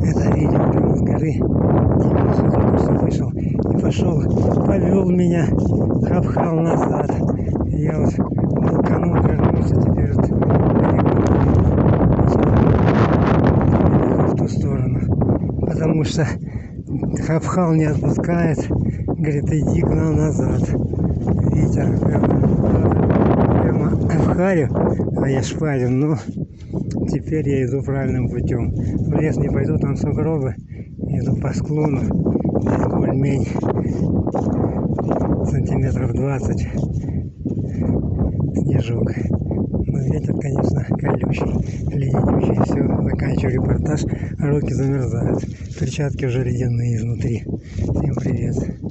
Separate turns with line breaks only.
Это видео прямо с горы. Вышел и пошел, повел меня, обхал назад. И я вот волканул, вернулся теперь вот в ту сторону. Потому что обхал не отпускает. Говорит, иди к нам назад. Ветер прямо в харю, а я шпарю. Но теперь я иду правильным путем. В лес не пойду, там сугробы. Иду по склону. Более-менее сантиметров 20 снежок. Но ветер, конечно, колючий, леденящий. Все, заканчиваю репортаж, руки замерзают. Перчатки уже ледяные изнутри. Всем привет.